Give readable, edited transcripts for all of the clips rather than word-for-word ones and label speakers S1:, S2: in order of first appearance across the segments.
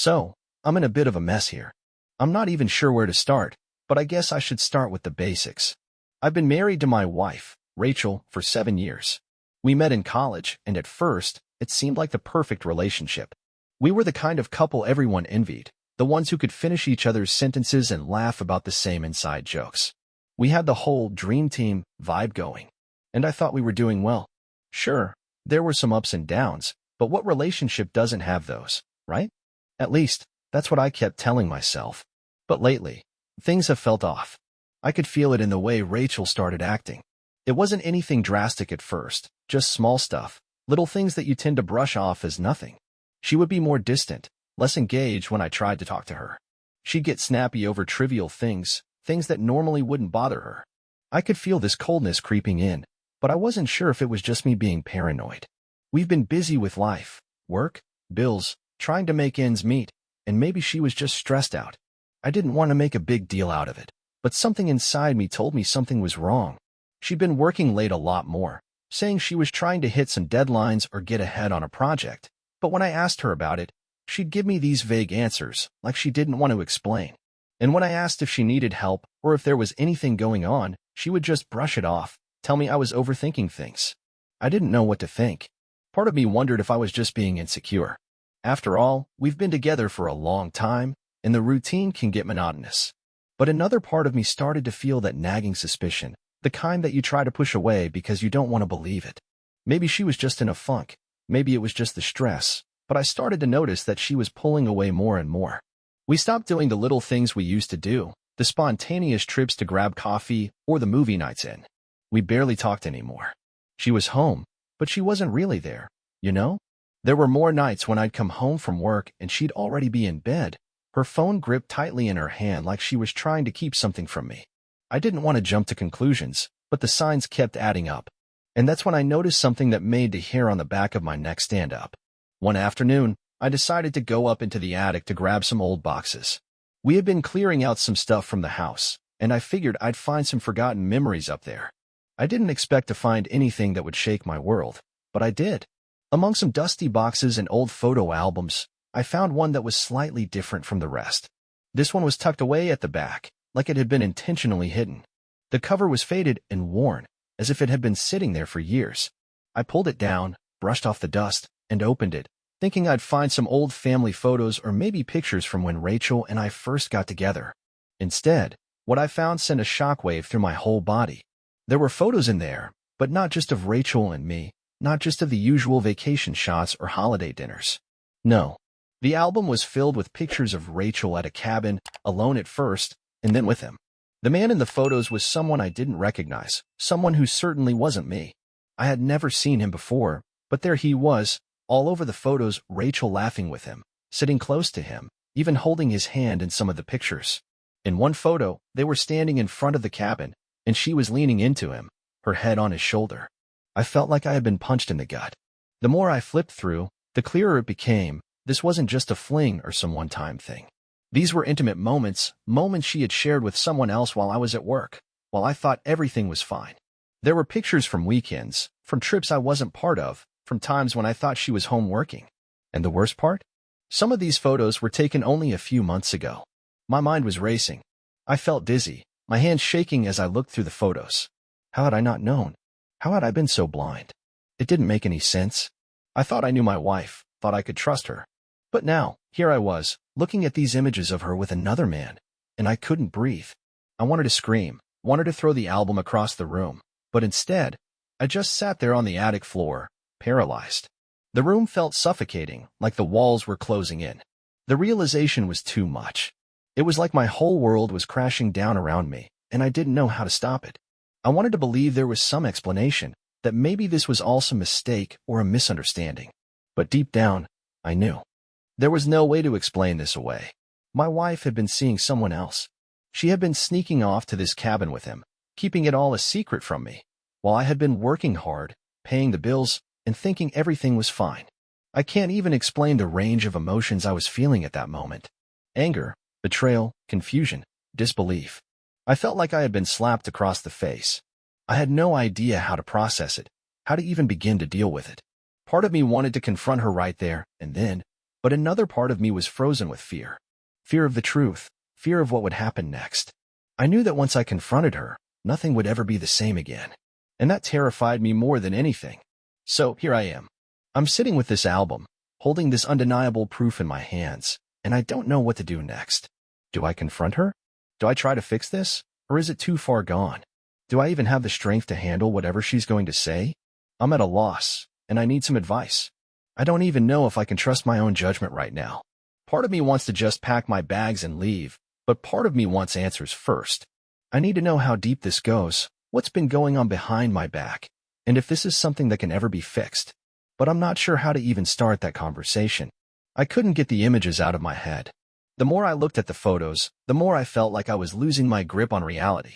S1: So, I'm in a bit of a mess here. I'm not even sure where to start, but I guess I should start with the basics. I've been married to my wife, Rachel, for 7 years. We met in college, and at first, it seemed like the perfect relationship. We were the kind of couple everyone envied, the ones who could finish each other's sentences and laugh about the same inside jokes. We had the whole dream team vibe going, and I thought we were doing well. Sure, there were some ups and downs, but what relationship doesn't have those, right? At least, that's what I kept telling myself. But lately, things have felt off. I could feel it in the way Rachel started acting. It wasn't anything drastic at first, just small stuff, little things that you tend to brush off as nothing. She would be more distant, less engaged when I tried to talk to her. She'd get snappy over trivial things, things that normally wouldn't bother her. I could feel this coldness creeping in, but I wasn't sure if it was just me being paranoid. We've been busy with life, work, bills, trying to make ends meet, and maybe she was just stressed out. I didn't want to make a big deal out of it, but something inside me told me something was wrong. She'd been working late a lot more, saying she was trying to hit some deadlines or get ahead on a project. But when I asked her about it, she'd give me these vague answers, like she didn't want to explain. And when I asked if she needed help or if there was anything going on, she would just brush it off, tell me I was overthinking things. I didn't know what to think. Part of me wondered if I was just being insecure. After all, we've been together for a long time, and the routine can get monotonous. But another part of me started to feel that nagging suspicion, the kind that you try to push away because you don't want to believe it. Maybe she was just in a funk. Maybe it was just the stress, but I started to notice that she was pulling away more and more. We stopped doing the little things we used to do, the spontaneous trips to grab coffee or the movie nights in. We barely talked anymore. She was home, but she wasn't really there, you know? There were more nights when I'd come home from work and she'd already be in bed, her phone gripped tightly in her hand like she was trying to keep something from me. I didn't want to jump to conclusions, but the signs kept adding up. And that's when I noticed something that made the hair on the back of my neck stand up. One afternoon, I decided to go up into the attic to grab some old boxes. We had been clearing out some stuff from the house, and I figured I'd find some forgotten memories up there. I didn't expect to find anything that would shake my world, but I did. Among some dusty boxes and old photo albums, I found one that was slightly different from the rest. This one was tucked away at the back, like it had been intentionally hidden. The cover was faded and worn, as if it had been sitting there for years. I pulled it down, brushed off the dust, and opened it, thinking I'd find some old family photos or maybe pictures from when Rachel and I first got together. Instead, what I found sent a shockwave through my whole body. There were photos in there, but not just of Rachel and me, not just of the usual vacation shots or holiday dinners. No. The album was filled with pictures of Rachel at a cabin, alone at first, and then with him. The man in the photos was someone I didn't recognize, someone who certainly wasn't me. I had never seen him before, but there he was, all over the photos, Rachel laughing with him, sitting close to him, even holding his hand in some of the pictures. In one photo, they were standing in front of the cabin, and she was leaning into him, her head on his shoulder. I felt like I had been punched in the gut. The more I flipped through, the clearer it became. This wasn't just a fling or some one-time thing. These were intimate moments, moments she had shared with someone else while I was at work, while I thought everything was fine. There were pictures from weekends, from trips I wasn't part of, from times when I thought she was home working. And the worst part? Some of these photos were taken only a few months ago. My mind was racing. I felt dizzy, my hands shaking as I looked through the photos. How had I not known? How had I been so blind? It didn't make any sense. I thought I knew my wife, thought I could trust her. But now, here I was, looking at these images of her with another man, and I couldn't breathe. I wanted to scream, wanted to throw the album across the room, but instead, I just sat there on the attic floor, paralyzed. The room felt suffocating, like the walls were closing in. The realization was too much. It was like my whole world was crashing down around me, and I didn't know how to stop it. I wanted to believe there was some explanation, that maybe this was all some mistake or a misunderstanding. But deep down, I knew. There was no way to explain this away. My wife had been seeing someone else. She had been sneaking off to this cabin with him, keeping it all a secret from me, while I had been working hard, paying the bills, and thinking everything was fine. I can't even explain the range of emotions I was feeling at that moment. Anger, betrayal, confusion, disbelief. I felt like I had been slapped across the face. I had no idea how to process it, how to even begin to deal with it. Part of me wanted to confront her right there and then, But another part of me was frozen with fear. Fear of the truth, fear of what would happen next. I knew that once I confronted her, nothing would ever be the same again. And that terrified me more than anything. So here I am. I'm sitting with this album, holding this undeniable proof in my hands, and I don't know what to do next. Do I confront her? Do I try to fix this? Or is it too far gone? Do I even have the strength to handle whatever she's going to say? I'm at a loss, and I need some advice. I don't even know if I can trust my own judgment right now. Part of me wants to just pack my bags and leave, but part of me wants answers first. I need to know how deep this goes, what's been going on behind my back, and if this is something that can ever be fixed. But I'm not sure how to even start that conversation. I couldn't get the images out of my head. The more I looked at the photos, the more I felt like I was losing my grip on reality.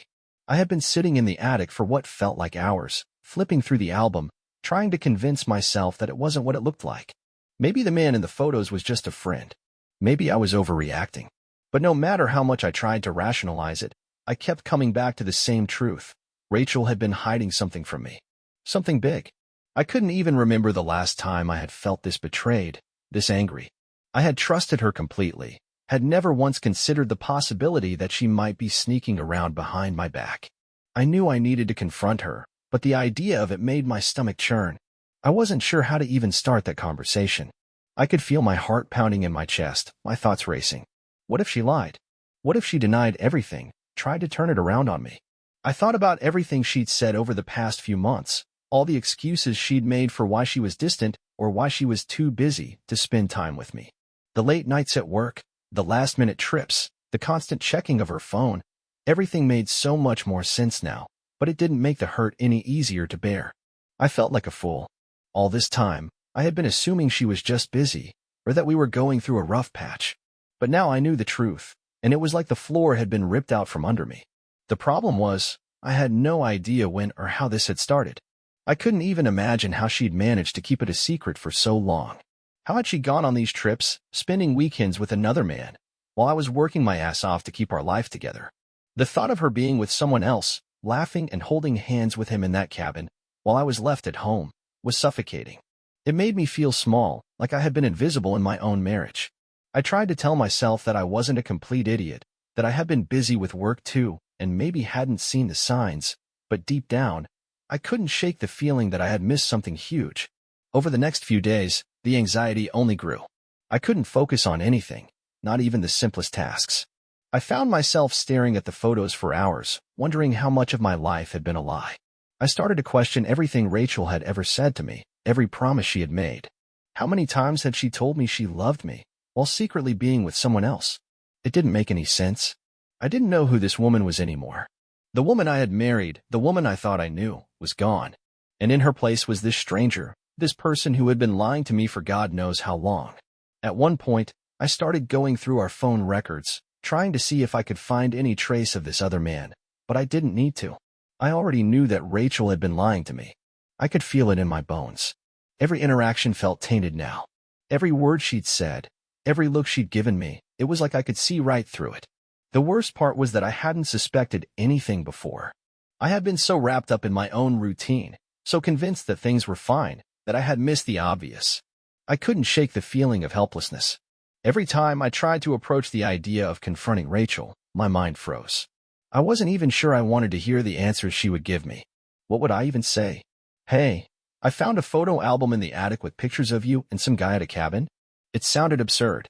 S1: I had been sitting in the attic for what felt like hours, flipping through the album, trying to convince myself that it wasn't what it looked like. Maybe the man in the photos was just a friend. Maybe I was overreacting. But no matter how much I tried to rationalize it, I kept coming back to the same truth. Rachel had been hiding something from me. Something big. I couldn't even remember the last time I had felt this betrayed, this angry. I had trusted her completely, had never once considered the possibility that she might be sneaking around behind my back. I knew I needed to confront her, but the idea of it made my stomach churn. I wasn't sure how to even start that conversation. I could feel my heart pounding in my chest, my thoughts racing. What if she lied? What if she denied everything, tried to turn it around on me? I thought about everything she'd said over the past few months, all the excuses she'd made for why she was distant or why she was too busy to spend time with me. The late nights at work, the last-minute trips, the constant checking of her phone, everything made so much more sense now, but it didn't make the hurt any easier to bear. I felt like a fool. All this time, I had been assuming she was just busy, or that we were going through a rough patch. But now I knew the truth, and it was like the floor had been ripped out from under me. The problem was, I had no idea when or how this had started. I couldn't even imagine how she'd managed to keep it a secret for so long. How had she gone on these trips, spending weekends with another man, while I was working my ass off to keep our life together? The thought of her being with someone else, laughing and holding hands with him in that cabin, while I was left at home, was suffocating. It made me feel small, like I had been invisible in my own marriage. I tried to tell myself that I wasn't a complete idiot, that I had been busy with work too, and maybe hadn't seen the signs, but deep down, I couldn't shake the feeling that I had missed something huge. Over the next few days, the anxiety only grew. I couldn't focus on anything, not even the simplest tasks. I found myself staring at the photos for hours, wondering how much of my life had been a lie. I started to question everything Rachel had ever said to me, every promise she had made. How many times had she told me she loved me, while secretly being with someone else? It didn't make any sense. I didn't know who this woman was anymore. The woman I had married, the woman I thought I knew, was gone. And in her place was this stranger, this person who had been lying to me for God knows how long. At one point, I started going through our phone records, trying to see if I could find any trace of this other man, but I didn't need to. I already knew that Rachel had been lying to me. I could feel it in my bones. Every interaction felt tainted now. Every word she'd said, every look she'd given me, it was like I could see right through it. The worst part was that I hadn't suspected anything before. I had been so wrapped up in my own routine, so convinced that things were fine, that I had missed the obvious. I couldn't shake the feeling of helplessness. Every time I tried to approach the idea of confronting Rachel, my mind froze. I wasn't even sure I wanted to hear the answers she would give me. What would I even say? Hey, I found a photo album in the attic with pictures of you and some guy at a cabin. It sounded absurd.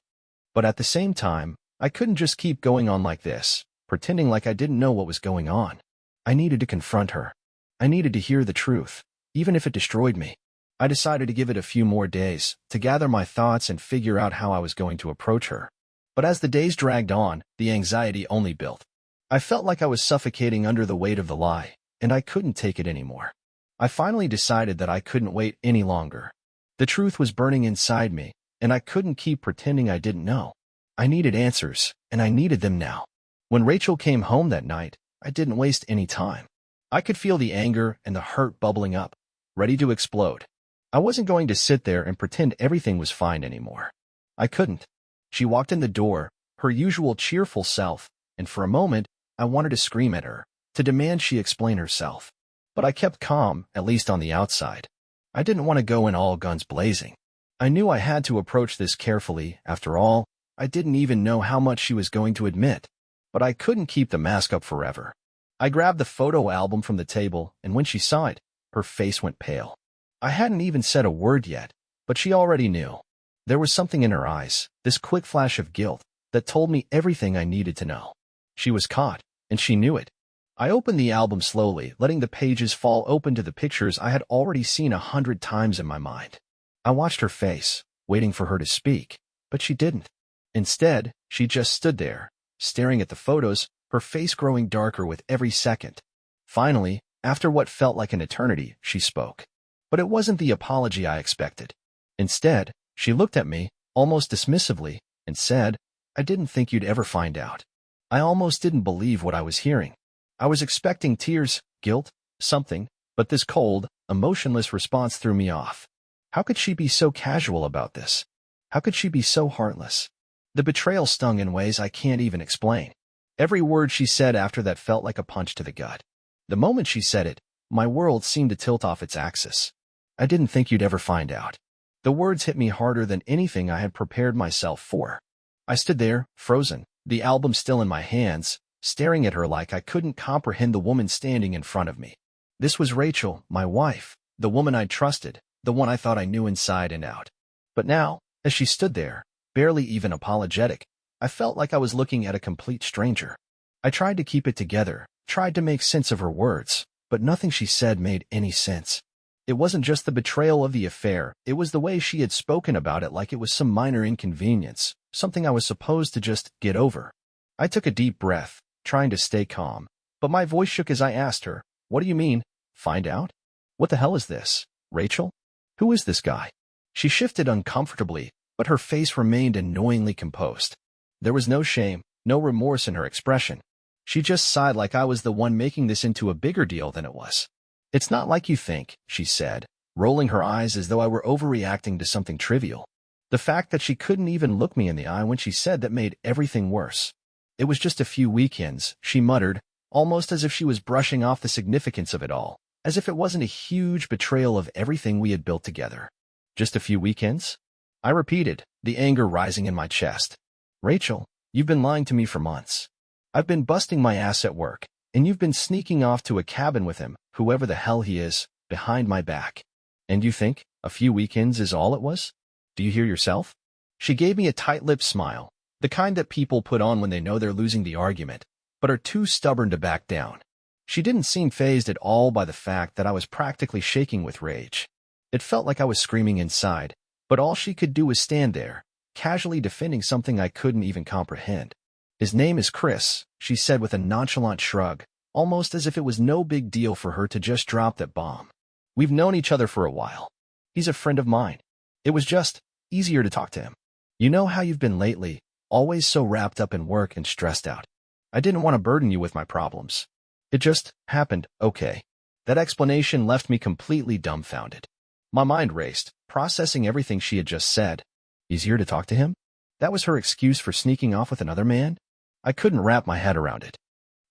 S1: But at the same time, I couldn't just keep going on like this, pretending like I didn't know what was going on. I needed to confront her. I needed to hear the truth, even if it destroyed me. I decided to give it a few more days, to gather my thoughts and figure out how I was going to approach her. But as the days dragged on, the anxiety only built. I felt like I was suffocating under the weight of the lie, and I couldn't take it anymore. I finally decided that I couldn't wait any longer. The truth was burning inside me, and I couldn't keep pretending I didn't know. I needed answers, and I needed them now. When Rachel came home that night, I didn't waste any time. I could feel the anger and the hurt bubbling up, ready to explode. I wasn't going to sit there and pretend everything was fine anymore. I couldn't. She walked in the door, her usual cheerful self, and for a moment, I wanted to scream at her, to demand she explain herself. But I kept calm, at least on the outside. I didn't want to go in all guns blazing. I knew I had to approach this carefully. After all, I didn't even know how much she was going to admit. But I couldn't keep the mask up forever. I grabbed the photo album from the table, and when she saw it, her face went pale. I hadn't even said a word yet, but she already knew. There was something in her eyes, this quick flash of guilt, that told me everything I needed to know. She was caught, and she knew it. I opened the album slowly, letting the pages fall open to the pictures I had already seen 100 times in my mind. I watched her face, waiting for her to speak, but she didn't. Instead, she just stood there, staring at the photos, her face growing darker with every second. Finally, after what felt like an eternity, she spoke. But it wasn't the apology I expected. Instead, she looked at me, almost dismissively, and said, "I didn't think you'd ever find out." I almost didn't believe what I was hearing. I was expecting tears, guilt, something, but this cold, emotionless response threw me off. How could she be so casual about this? How could she be so heartless? The betrayal stung in ways I can't even explain. Every word she said after that felt like a punch to the gut. The moment she said it, my world seemed to tilt off its axis. "I didn't think you'd ever find out." The words hit me harder than anything I had prepared myself for. I stood there, frozen, the album still in my hands, staring at her like I couldn't comprehend the woman standing in front of me. This was Rachel, my wife, the woman I'd trusted, the one I thought I knew inside and out. But now, as she stood there, barely even apologetic, I felt like I was looking at a complete stranger. I tried to keep it together, tried to make sense of her words, but nothing she said made any sense. It wasn't just the betrayal of the affair, it was the way she had spoken about it like it was some minor inconvenience, something I was supposed to just get over. I took a deep breath, trying to stay calm, but my voice shook as I asked her, "What do you mean, find out? What the hell is this, Rachel? Who is this guy?" She shifted uncomfortably, but her face remained annoyingly composed. There was no shame, no remorse in her expression. She just sighed like I was the one making this into a bigger deal than it was. "It's not like you think," she said, rolling her eyes as though I were overreacting to something trivial. The fact that she couldn't even look me in the eye when she said that made everything worse. "It was just a few weekends," she muttered, almost as if she was brushing off the significance of it all, as if it wasn't a huge betrayal of everything we had built together. "Just a few weekends?" I repeated, the anger rising in my chest. "Rachel, you've been lying to me for months. I've been busting my ass at work, and you've been sneaking off to a cabin with him, whoever the hell he is, behind my back. And you think a few weekends is all it was? Do you hear yourself?" She gave me a tight-lipped smile, the kind that people put on when they know they're losing the argument, but are too stubborn to back down. She didn't seem fazed at all by the fact that I was practically shaking with rage. It felt like I was screaming inside, but all she could do was stand there, casually defending something I couldn't even comprehend. "His name is Chris," she said with a nonchalant shrug, almost as if it was no big deal for her to just drop that bomb. "We've known each other for a while. He's a friend of mine. It was just easier to talk to him. You know how you've been lately, always so wrapped up in work and stressed out. I didn't want to burden you with my problems. It just happened, okay." That explanation left me completely dumbfounded. My mind raced, processing everything she had just said. Easier to talk to him? That was her excuse for sneaking off with another man? I couldn't wrap my head around it.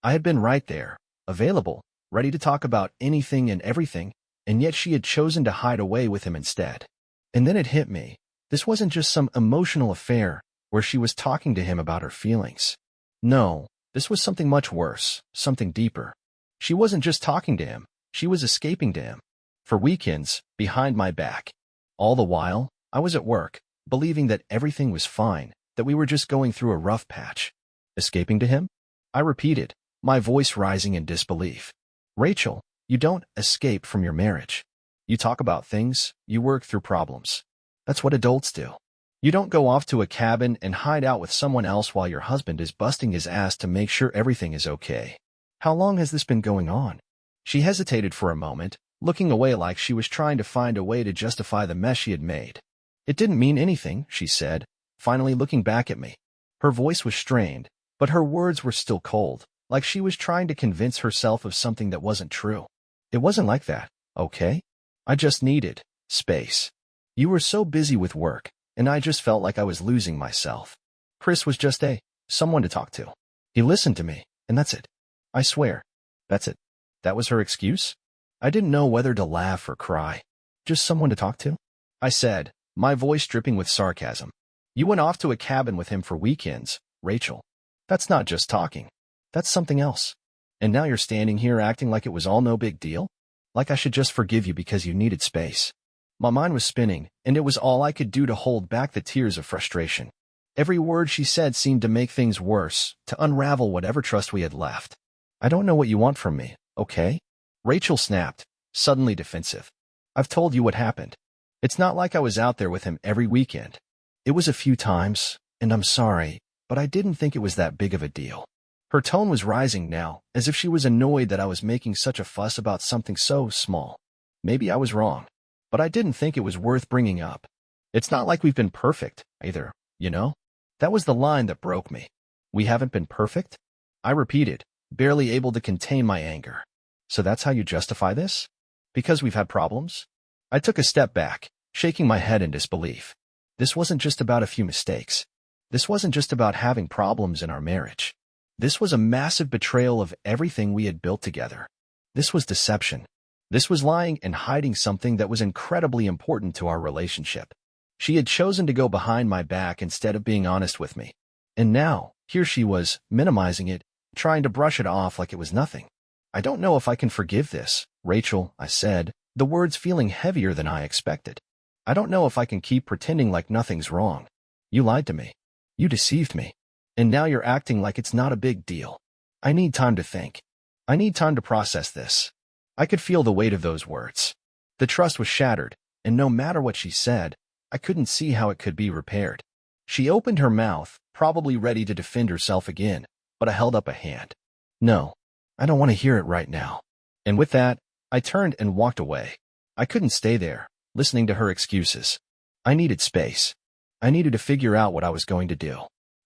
S1: I had been right there, available, ready to talk about anything and everything, and yet she had chosen to hide away with him instead. And then it hit me. This wasn't just some emotional affair where she was talking to him about her feelings. No, this was something much worse, something deeper. She wasn't just talking to him, she was escaping to him. For weekends, behind my back. All the while, I was at work, believing that everything was fine, that we were just going through a rough patch. Escaping to him? I repeated, my voice rising in disbelief. "Rachel, you don't escape from your marriage. You talk about things, you work through problems. That's what adults do. You don't go off to a cabin and hide out with someone else while your husband is busting his ass to make sure everything is okay. How long has this been going on?" She hesitated for a moment, looking away like she was trying to find a way to justify the mess she had made. "It didn't mean anything," she said, finally looking back at me. Her voice was strained, but her words were still cold, like she was trying to convince herself of something that wasn't true. "It wasn't like that, okay? I just needed space. You were so busy with work, and I just felt like I was losing myself. Chris was just someone to talk to. He listened to me, and that's it. I swear. That's it." That was her excuse? I didn't know whether to laugh or cry. "Just someone to talk to?" I said, my voice dripping with sarcasm. You went off to a cabin with him for weekends, Rachel. That's not just talking. That's something else. And now you're standing here acting like it was all no big deal? Like I should just forgive you because you needed space. My mind was spinning, and it was all I could do to hold back the tears of frustration. Every word she said seemed to make things worse, to unravel whatever trust we had left. I don't know what you want from me, okay? Rachel snapped, suddenly defensive. I've told you what happened. It's not like I was out there with him every weekend. It was a few times, and I'm sorry, but I didn't think it was that big of a deal. Her tone was rising now, as if she was annoyed that I was making such a fuss about something so small. Maybe I was wrong, but I didn't think it was worth bringing up. It's not like we've been perfect, either, you know? That was the line that broke me. We haven't been perfect? I repeated, barely able to contain my anger. So that's how you justify this? Because we've had problems? I took a step back, shaking my head in disbelief. This wasn't just about a few mistakes. This wasn't just about having problems in our marriage. This was a massive betrayal of everything we had built together. This was deception. This was lying and hiding something that was incredibly important to our relationship. She had chosen to go behind my back instead of being honest with me. And now, here she was, minimizing it, trying to brush it off like it was nothing. I don't know if I can forgive this, Rachel, I said, the words feeling heavier than I expected. I don't know if I can keep pretending like nothing's wrong. You lied to me. You deceived me. And now you're acting like it's not a big deal. I need time to think. I need time to process this. I could feel the weight of those words. The trust was shattered, and no matter what she said, I couldn't see how it could be repaired. She opened her mouth, probably ready to defend herself again, but I held up a hand. No, I don't want to hear it right now. And with that, I turned and walked away. I couldn't stay there, listening to her excuses. I needed space. I needed to figure out what I was going to do.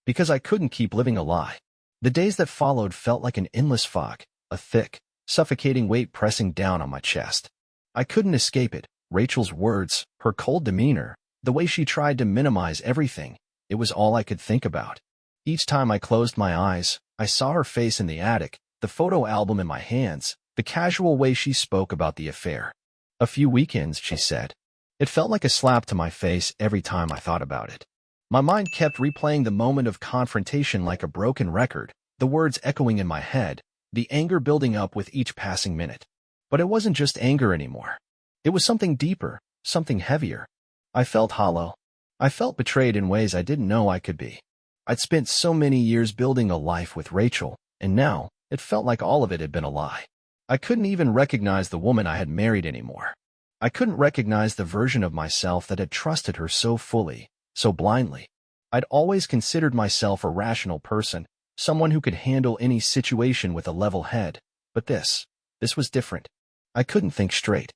S1: Because I couldn't keep living a lie. The days that followed felt like an endless fog, a thick, suffocating weight pressing down on my chest. I couldn't escape it. Rachel's words, her cold demeanor, the way she tried to minimize everything, it was all I could think about. Each time I closed my eyes, I saw her face in the attic, the photo album in my hands, the casual way she spoke about the affair. A few weekends, she said. It felt like a slap to my face every time I thought about it. My mind kept replaying the moment of confrontation like a broken record, the words echoing in my head, the anger building up with each passing minute. But it wasn't just anger anymore. It was something deeper, something heavier. I felt hollow. I felt betrayed in ways I didn't know I could be. I'd spent so many years building a life with Rachel, and now it felt like all of it had been a lie. I couldn't even recognize the woman I had married anymore. I couldn't recognize the version of myself that had trusted her so fully, so blindly. I'd always considered myself a rational person, someone who could handle any situation with a level head. But this was different. I couldn't think straight.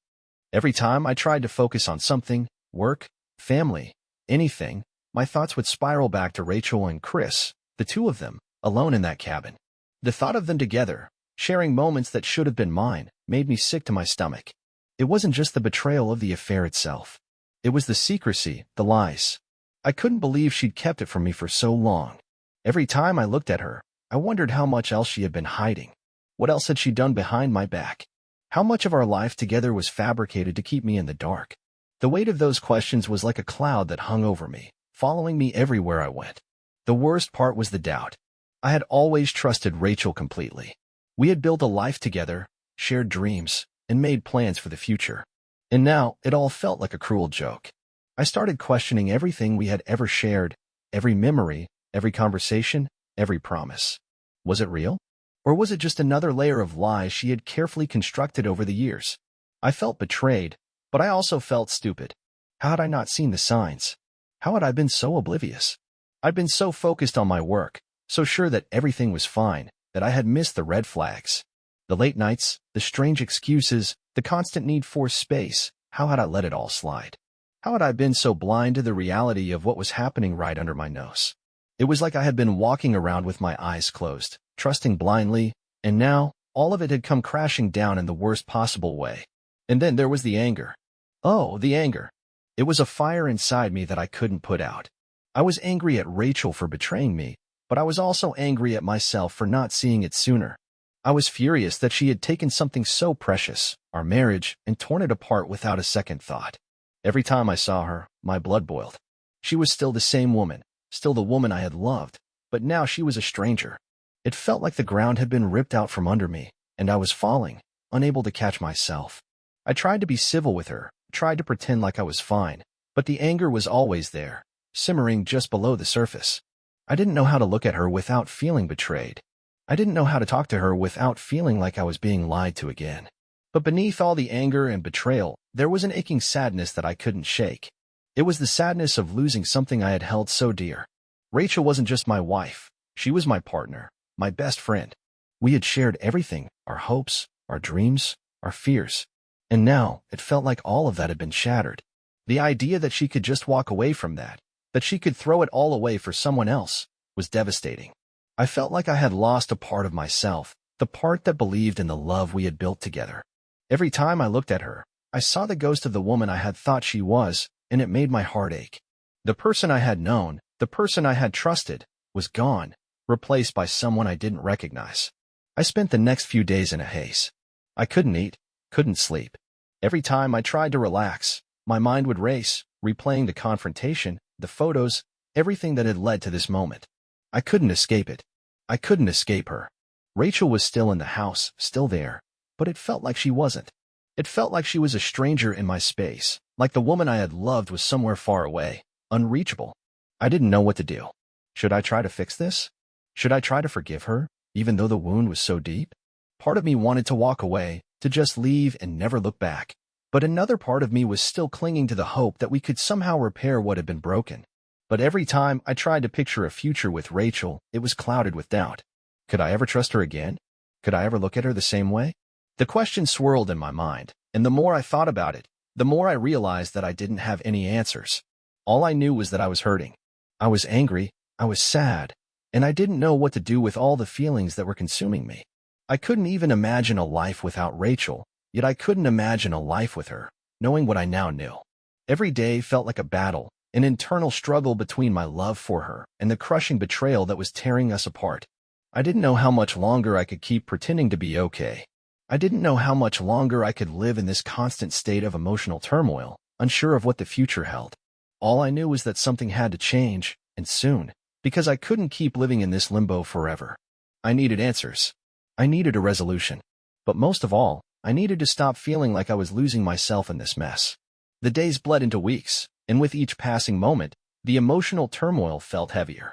S1: Every time I tried to focus on something, work, family, anything, my thoughts would spiral back to Rachel and Chris, the two of them, alone in that cabin. The thought of them together, sharing moments that should have been mine, made me sick to my stomach. It wasn't just the betrayal of the affair itself. It was the secrecy, the lies. I couldn't believe she'd kept it from me for so long. Every time I looked at her, I wondered how much else she had been hiding. What else had she done behind my back? How much of our life together was fabricated to keep me in the dark? The weight of those questions was like a cloud that hung over me, following me everywhere I went. The worst part was the doubt. I had always trusted Rachel completely. We had built a life together, shared dreams, and made plans for the future. And now it all felt like a cruel joke. I started questioning everything we had ever shared, every memory, every conversation, every promise. Was it real? Or was it just another layer of lies she had carefully constructed over the years? I felt betrayed, but I also felt stupid. How had I not seen the signs? How had I been so oblivious? I'd been so focused on my work, so sure that everything was fine, that I had missed the red flags. The late nights, the strange excuses, the constant need for space. How had I let it all slide? How had I been so blind to the reality of what was happening right under my nose? It was like I had been walking around with my eyes closed, trusting blindly, and now all of it had come crashing down in the worst possible way. And then there was the anger. Oh, the anger. It was a fire inside me that I couldn't put out. I was angry at Rachel for betraying me, but I was also angry at myself for not seeing it sooner. I was furious that she had taken something so precious, our marriage, and torn it apart without a second thought. Every time I saw her, my blood boiled. She was still the same woman, still the woman I had loved, but now she was a stranger. It felt like the ground had been ripped out from under me, and I was falling, unable to catch myself. I tried to be civil with her, tried to pretend like I was fine, but the anger was always there, simmering just below the surface. I didn't know how to look at her without feeling betrayed. I didn't know how to talk to her without feeling like I was being lied to again. But beneath all the anger and betrayal, there was an aching sadness that I couldn't shake. It was the sadness of losing something I had held so dear. Rachel wasn't just my wife. She was my partner, my best friend. We had shared everything, our hopes, our dreams, our fears. And now, it felt like all of that had been shattered. The idea that she could just walk away from that she could throw it all away for someone else, was devastating. I felt like I had lost a part of myself, the part that believed in the love we had built together. Every time I looked at her, I saw the ghost of the woman I had thought she was, and it made my heart ache. The person I had known, the person I had trusted, was gone, replaced by someone I didn't recognize. I spent the next few days in a haze. I couldn't eat, couldn't sleep. Every time I tried to relax, my mind would race, replaying the confrontation, the photos, everything that had led to this moment. I couldn't escape it. I couldn't escape her. Rachel was still in the house, still there, but it felt like she wasn't. It felt like she was a stranger in my space, like the woman I had loved was somewhere far away, unreachable. I didn't know what to do. Should I try to fix this? Should I try to forgive her, even though the wound was so deep? Part of me wanted to walk away, to just leave and never look back. But another part of me was still clinging to the hope that we could somehow repair what had been broken. But every time I tried to picture a future with Rachel, it was clouded with doubt. Could I ever trust her again? Could I ever look at her the same way? The question swirled in my mind, and the more I thought about it, the more I realized that I didn't have any answers. All I knew was that I was hurting. I was angry, I was sad, and I didn't know what to do with all the feelings that were consuming me. I couldn't even imagine a life without Rachel, yet I couldn't imagine a life with her, knowing what I now knew. Every day felt like a battle, an internal struggle between my love for her and the crushing betrayal that was tearing us apart. I didn't know how much longer I could keep pretending to be okay. I didn't know how much longer I could live in this constant state of emotional turmoil, unsure of what the future held. All I knew was that something had to change, and soon, because I couldn't keep living in this limbo forever. I needed answers. I needed a resolution. But most of all, I needed to stop feeling like I was losing myself in this mess. The days bled into weeks, and with each passing moment, the emotional turmoil felt heavier.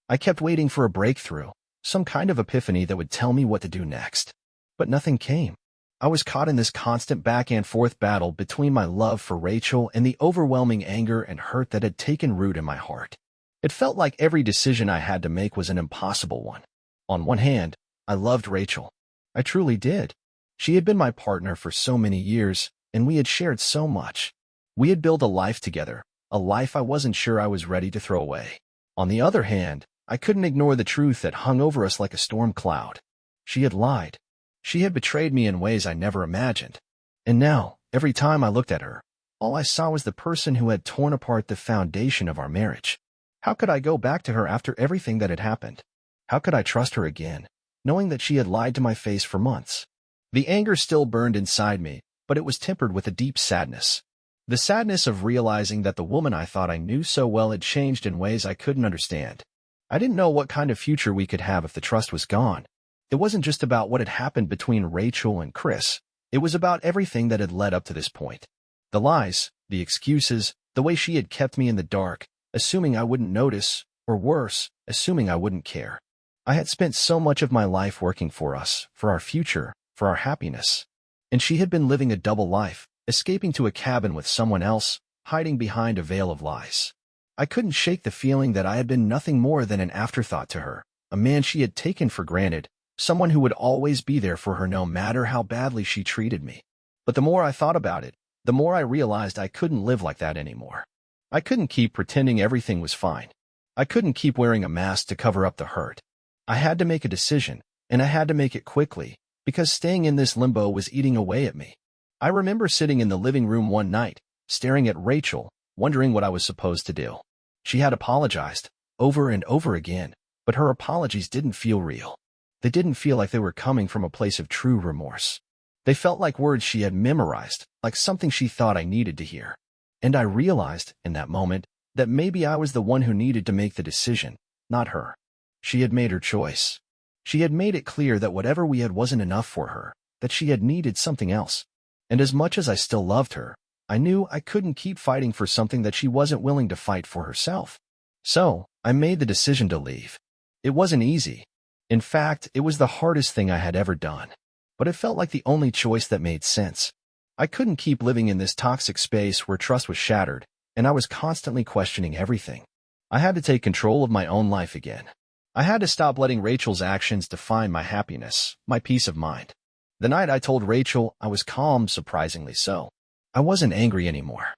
S1: I kept waiting for a breakthrough, some kind of epiphany that would tell me what to do next. But nothing came. I was caught in this constant back-and-forth battle between my love for Rachel and the overwhelming anger and hurt that had taken root in my heart. It felt like every decision I had to make was an impossible one. On one hand, I loved Rachel. I truly did. She had been my partner for so many years, and we had shared so much. We had built a life together, a life I wasn't sure I was ready to throw away. On the other hand, I couldn't ignore the truth that hung over us like a storm cloud. She had lied. She had betrayed me in ways I never imagined. And now, every time I looked at her, all I saw was the person who had torn apart the foundation of our marriage. How could I go back to her after everything that had happened? How could I trust her again, knowing that she had lied to my face for months? The anger still burned inside me, but it was tempered with a deep sadness. The sadness of realizing that the woman I thought I knew so well had changed in ways I couldn't understand. I didn't know what kind of future we could have if the trust was gone. It wasn't just about what had happened between Rachel and Chris. It was about everything that had led up to this point. The lies, the excuses, the way she had kept me in the dark, assuming I wouldn't notice, or worse, assuming I wouldn't care. I had spent so much of my life working for us, for our future, for our happiness. And she had been living a double life, escaping to a cabin with someone else, hiding behind a veil of lies. I couldn't shake the feeling that I had been nothing more than an afterthought to her, a man she had taken for granted, someone who would always be there for her no matter how badly she treated me. But the more I thought about it, the more I realized I couldn't live like that anymore. I couldn't keep pretending everything was fine. I couldn't keep wearing a mask to cover up the hurt. I had to make a decision, and I had to make it quickly, because staying in this limbo was eating away at me. I remember sitting in the living room one night, staring at Rachel, wondering what I was supposed to do. She had apologized, over and over again, but her apologies didn't feel real. They didn't feel like they were coming from a place of true remorse. They felt like words she had memorized, like something she thought I needed to hear. And I realized, in that moment, that maybe I was the one who needed to make the decision, not her. She had made her choice. She had made it clear that whatever we had wasn't enough for her, that she had needed something else. And as much as I still loved her, I knew I couldn't keep fighting for something that she wasn't willing to fight for herself. So, I made the decision to leave. It wasn't easy. In fact, it was the hardest thing I had ever done. But it felt like the only choice that made sense. I couldn't keep living in this toxic space where trust was shattered, and I was constantly questioning everything. I had to take control of my own life again. I had to stop letting Rachel's actions define my happiness, my peace of mind. The night I told Rachel, I was calm, surprisingly so. I wasn't angry anymore.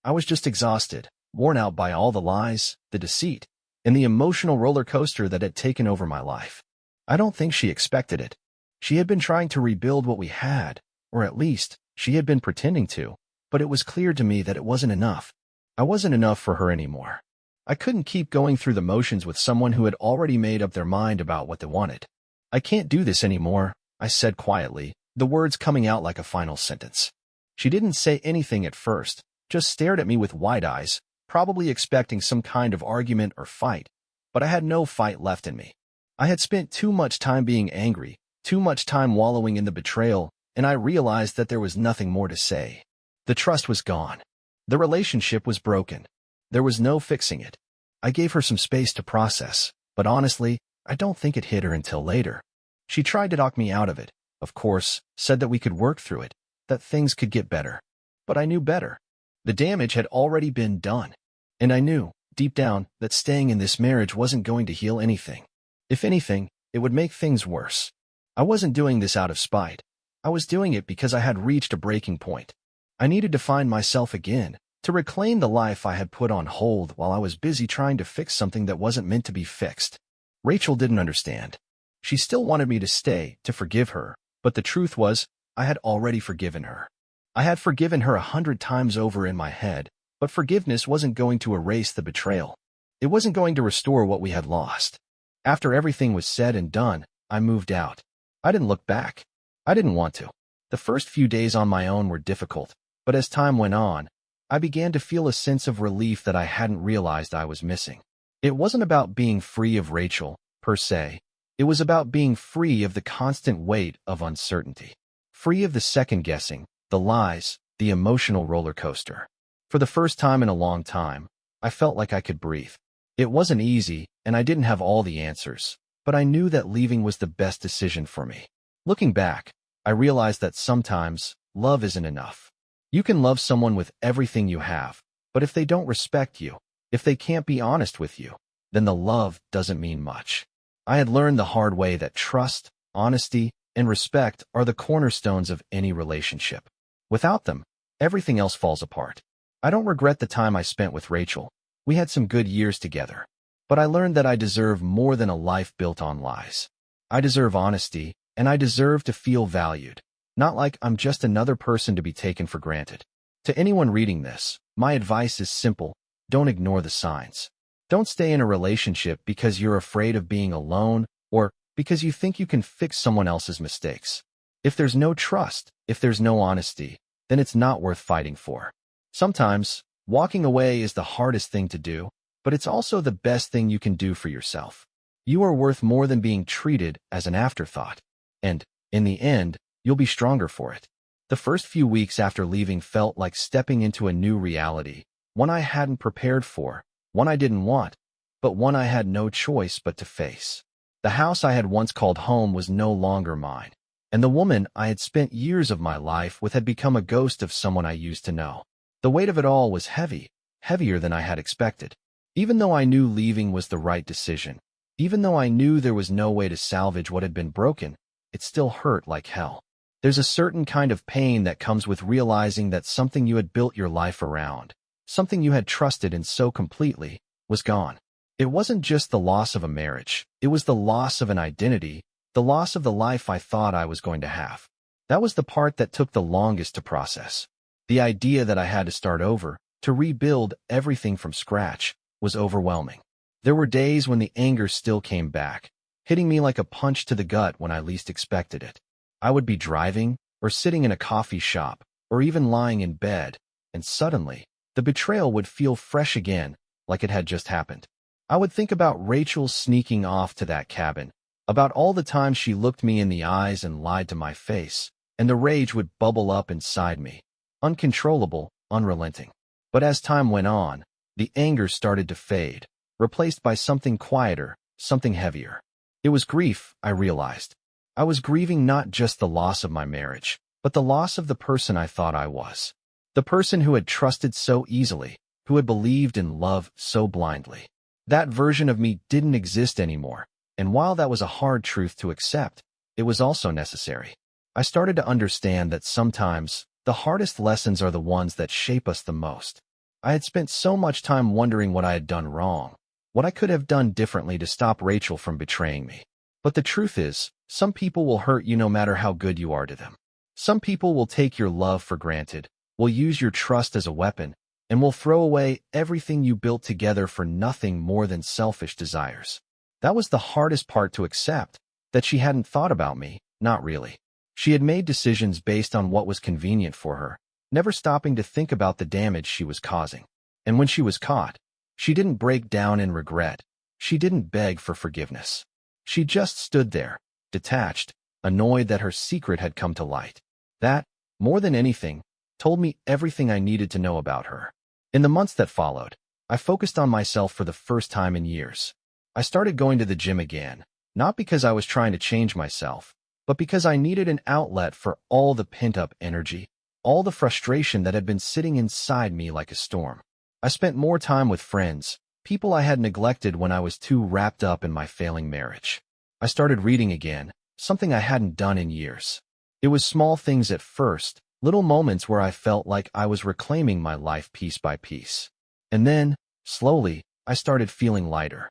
S1: I was just exhausted, worn out by all the lies, the deceit, and the emotional roller coaster that had taken over my life. I don't think she expected it. She had been trying to rebuild what we had, or at least, she had been pretending to, but it was clear to me that it wasn't enough. I wasn't enough for her anymore. I couldn't keep going through the motions with someone who had already made up their mind about what they wanted. I can't do this anymore, I said quietly, the words coming out like a final sentence. She didn't say anything at first, just stared at me with wide eyes, probably expecting some kind of argument or fight. But I had no fight left in me. I had spent too much time being angry, too much time wallowing in the betrayal, and I realized that there was nothing more to say. The trust was gone. The relationship was broken. There was no fixing it. I gave her some space to process, but honestly, I don't think it hit her until later. She tried to talk me out of it, of course, said that we could work through it, that things could get better. But I knew better. The damage had already been done. And I knew, deep down, that staying in this marriage wasn't going to heal anything. If anything, it would make things worse. I wasn't doing this out of spite. I was doing it because I had reached a breaking point. I needed to find myself again, to reclaim the life I had put on hold while I was busy trying to fix something that wasn't meant to be fixed. Rachel didn't understand. She still wanted me to stay, to forgive her, but the truth was, I had already forgiven her. I had forgiven her 100 times over in my head, but forgiveness wasn't going to erase the betrayal. It wasn't going to restore what we had lost. After everything was said and done, I moved out. I didn't look back. I didn't want to. The first few days on my own were difficult, but as time went on, I began to feel a sense of relief that I hadn't realized I was missing. It wasn't about being free of Rachel, per se. It was about being free of the constant weight of uncertainty. Free of the second-guessing, the lies, the emotional roller coaster. For the first time in a long time, I felt like I could breathe. It wasn't easy, and I didn't have all the answers, but I knew that leaving was the best decision for me. Looking back, I realized that sometimes, love isn't enough. You can love someone with everything you have, but if they don't respect you, if they can't be honest with you, then the love doesn't mean much. I had learned the hard way that trust, honesty, and respect are the cornerstones of any relationship. Without them, everything else falls apart. I don't regret the time I spent with Rachel. We had some good years together. But I learned that I deserve more than a life built on lies. I deserve honesty, and I deserve to feel valued. Not like I'm just another person to be taken for granted. To anyone reading this, my advice is simple: don't ignore the signs. Don't stay in a relationship because you're afraid of being alone or because you think you can fix someone else's mistakes. If there's no trust, if there's no honesty, then it's not worth fighting for. Sometimes, walking away is the hardest thing to do, but it's also the best thing you can do for yourself. You are worth more than being treated as an afterthought. And, in the end, you'll be stronger for it. The first few weeks after leaving felt like stepping into a new reality, one I hadn't prepared for, one I didn't want, but one I had no choice but to face. The house I had once called home was no longer mine, and the woman I had spent years of my life with had become a ghost of someone I used to know. The weight of it all was heavy, heavier than I had expected. Even though I knew leaving was the right decision, even though I knew there was no way to salvage what had been broken, it still hurt like hell. There's a certain kind of pain that comes with realizing that something you had built your life around, something you had trusted in so completely, was gone. It wasn't just the loss of a marriage, it was the loss of an identity, the loss of the life I thought I was going to have. That was the part that took the longest to process. The idea that I had to start over, to rebuild everything from scratch, was overwhelming. There were days when the anger still came back, hitting me like a punch to the gut when I least expected it. I would be driving, or sitting in a coffee shop, or even lying in bed, and suddenly, the betrayal would feel fresh again, like it had just happened. I would think about Rachel sneaking off to that cabin, about all the times she looked me in the eyes and lied to my face, and the rage would bubble up inside me, uncontrollable, unrelenting. But as time went on, the anger started to fade, replaced by something quieter, something heavier. It was grief, I realized. I was grieving not just the loss of my marriage, but the loss of the person I thought I was. The person who had trusted so easily, who had believed in love so blindly. That version of me didn't exist anymore, and while that was a hard truth to accept, it was also necessary. I started to understand that sometimes, the hardest lessons are the ones that shape us the most. I had spent so much time wondering what I had done wrong, what I could have done differently to stop Rachel from betraying me. But the truth is, some people will hurt you no matter how good you are to them. Some people will take your love for granted, will use your trust as a weapon, and will throw away everything you built together for nothing more than selfish desires. That was the hardest part to accept, that she hadn't thought about me, not really. She had made decisions based on what was convenient for her, never stopping to think about the damage she was causing. And when she was caught, she didn't break down in regret. She didn't beg for forgiveness. She just stood there, detached, annoyed that her secret had come to light. That, more than anything, told me everything I needed to know about her. In the months that followed, I focused on myself for the first time in years. I started going to the gym again, not because I was trying to change myself, but because I needed an outlet for all the pent-up energy, all the frustration that had been sitting inside me like a storm. I spent more time with friends, people I had neglected when I was too wrapped up in my failing marriage. I started reading again, something I hadn't done in years. It was small things at first, little moments where I felt like I was reclaiming my life piece by piece. And then, slowly, I started feeling lighter.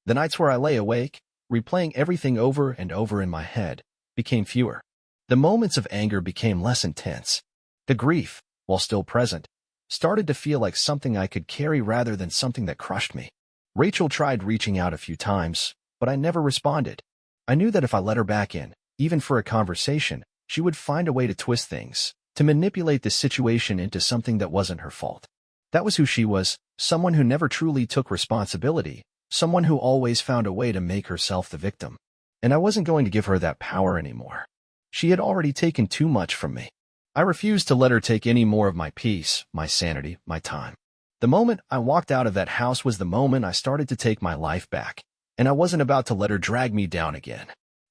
S1: The nights where I lay awake, replaying everything over and over in my head, became fewer. The moments of anger became less intense. The grief, while still present, started to feel like something I could carry rather than something that crushed me. Rachel tried reaching out a few times, but I never responded. I knew that if I let her back in, even for a conversation, she would find a way to twist things, to manipulate the situation into something that wasn't her fault. That was who she was, someone who never truly took responsibility, someone who always found a way to make herself the victim. And I wasn't going to give her that power anymore. She had already taken too much from me. I refused to let her take any more of my peace, my sanity, my time. The moment I walked out of that house was the moment I started to take my life back, and I wasn't about to let her drag me down again.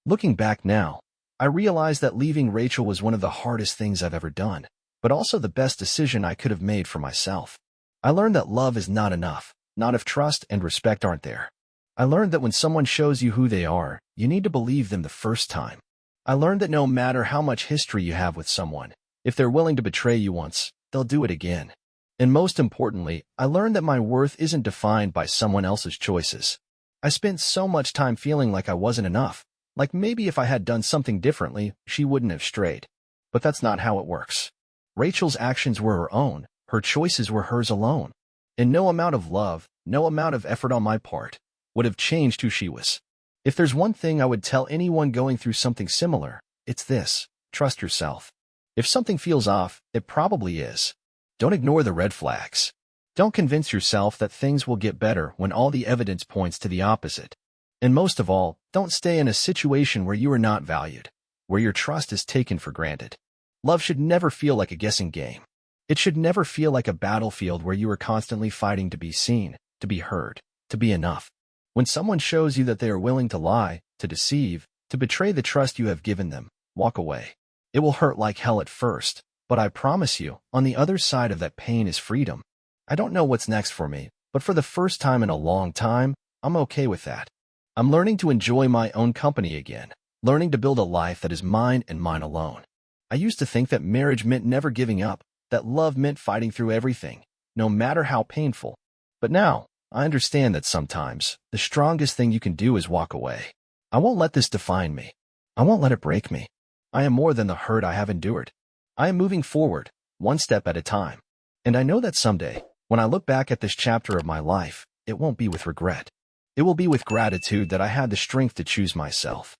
S1: Looking back now, I realized that leaving Rachel was one of the hardest things I've ever done, but also the best decision I could have made for myself. I learned that love is not enough, not if trust and respect aren't there. I learned that when someone shows you who they are, you need to believe them the first time. I learned that no matter how much history you have with someone, if they're willing to betray you once, they'll do it again. And most importantly, I learned that my worth isn't defined by someone else's choices. I spent so much time feeling like I wasn't enough, like maybe if I had done something differently, she wouldn't have strayed. But that's not how it works. Rachel's actions were her own, her choices were hers alone. And no amount of love, no amount of effort on my part, would have changed who she was. If there's one thing I would tell anyone going through something similar, it's this: trust yourself. If something feels off, it probably is. Don't ignore the red flags. Don't convince yourself that things will get better when all the evidence points to the opposite. And most of all, don't stay in a situation where you are not valued, where your trust is taken for granted. Love should never feel like a guessing game. It should never feel like a battlefield where you are constantly fighting to be seen, to be heard, to be enough. When someone shows you that they are willing to lie, to deceive, to betray the trust you have given them, walk away. It will hurt like hell at first, but I promise you, on the other side of that pain is freedom. I don't know what's next for me, but for the first time in a long time, I'm okay with that. I'm learning to enjoy my own company again, learning to build a life that is mine and mine alone. I used to think that marriage meant never giving up, that love meant fighting through everything, no matter how painful. But now, I understand that sometimes, the strongest thing you can do is walk away. I won't let this define me. I won't let it break me. I am more than the hurt I have endured. I am moving forward, one step at a time. And I know that someday, when I look back at this chapter of my life, it won't be with regret. It will be with gratitude that I had the strength to choose myself.